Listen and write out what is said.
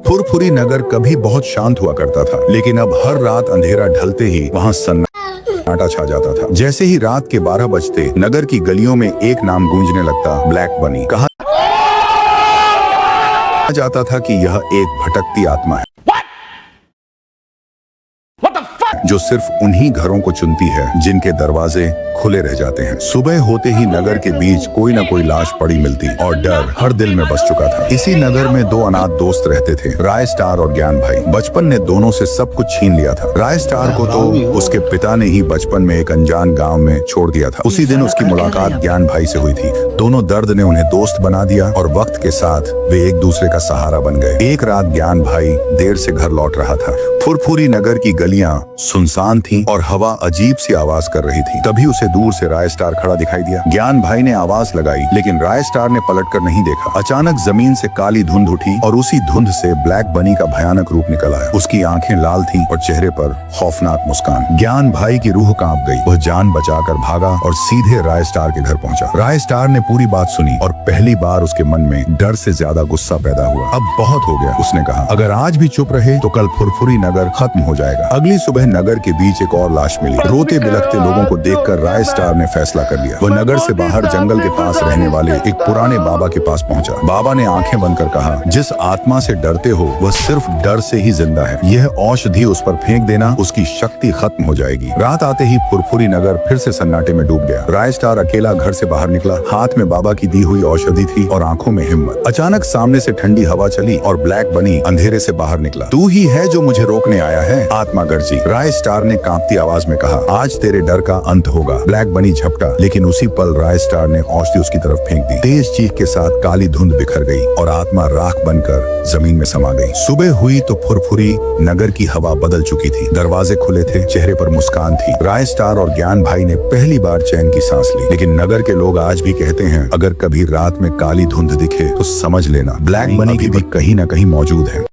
फुरफुरी नगर कभी बहुत शांत हुआ करता था, लेकिन अब हर रात अंधेरा ढलते ही वहाँ सन्नाटा छा जाता था। जैसे ही रात के 12 बजते नगर की गलियों में एक नाम गूंजने लगता, ब्लैक बनी। कहा जाता था कि यह एक भटकती आत्मा है जो सिर्फ उन्हीं घरों को चुनती है जिनके दरवाजे खुले रह जाते हैं। सुबह होते ही नगर के बीच कोई न कोई लाश पड़ी मिलती और डर हर दिल में बस चुका था। इसी नगर में दो अनाथ दोस्त रहते थे, राय स्टार और ज्ञान भाई। बचपन ने दोनों से सब कुछ छीन लिया था। राय स्टार को तो उसके पिता ने ही बचपन में एक अनजान गाँव में छोड़ दिया था। उसी दिन उसकी मुलाकात ज्ञान भाई से हुई थी। दोनों दर्द ने उन्हें दोस्त बना दिया और वक्त के साथ वे एक दूसरे का सहारा बन गए। एक रात ज्ञान भाई देर से घर लौट रहा था। फुरफुरी नगर की गलियां सुनसान थीं और हवा अजीब सी आवाज कर रही थी। तभी उसे दूर से राय स्टार खड़ा दिखाई दिया। ज्ञान भाई ने आवाज लगाई, लेकिन राय स्टार ने पलटकर नहीं देखा। अचानक जमीन से काली धुंध उठी और उसी धुंध से ब्लैक बनी का भयानक रूप निकल आया। उसकी आंखें लाल थीं और चेहरे पर खौफनाक मुस्कान। ज्ञान भाई की रूह कांप गई। वह जान बचाकर भागा और सीधे राय स्टार के घर पहुंचा। राय स्टार ने पूरी बात सुनी और पहली बार उसके मन में डर से ज्यादा गुस्सा पैदा हुआ। अब बहुत हो गया, उसने कहा। अगर आज भी चुप रहे तो कल फुरफुरी नगर खत्म हो जाएगा। अगली सुबह नगर के बीच एक और लाश मिली। रोते बिलखते लोगों को देखकर राय स्टार ने फैसला कर लिया। वह नगर से बाहर जंगल के पास रहने वाले एक पुराने बाबा के पास पहुंचा। बाबा ने आंखें बंद कर कहा, जिस आत्मा से डरते हो वह सिर्फ डर से ही जिंदा है। यह औषधि उस पर फेंक देना, उसकी शक्ति खत्म हो जाएगी। रात आते ही फुरफुरी नगर फिर से सन्नाटे में डूब गया। राय स्टार अकेला घर से बाहर निकला। हाथ में बाबा की दी हुई औषधि थी और आंखों में हिम्मत। अचानक सामने से ठंडी हवा चली और ब्लैक बनी अंधेरे से बाहर निकला। तू ही है जो मुझे रोकने आया है, आत्मा गर्जी। राय स्टार ने कांपती आवाज में कहा, आज तेरे डर का अंत होगा। ब्लैक बनी झपटा, लेकिन उसी पल राय स्टार ने औषधि उसकी तरफ फेंक दी। तेज चीख के साथ काली धुंध बिखर गई और आत्मा राख बनकर जमीन में समा गई। सुबह हुई तो फुरफुरी नगर की हवा बदल चुकी थी। दरवाजे खुले थे, चेहरे पर मुस्कान थी। राय स्टार और ज्ञान भाई ने पहली बार चैन की सांस ली। लेकिन नगर के लोग आज भी कहते हैं, अगर कभी रात में काली धुंध दिखे तो समझ लेना ब्लैक बनी भी कहीं न कहीं मौजूद है।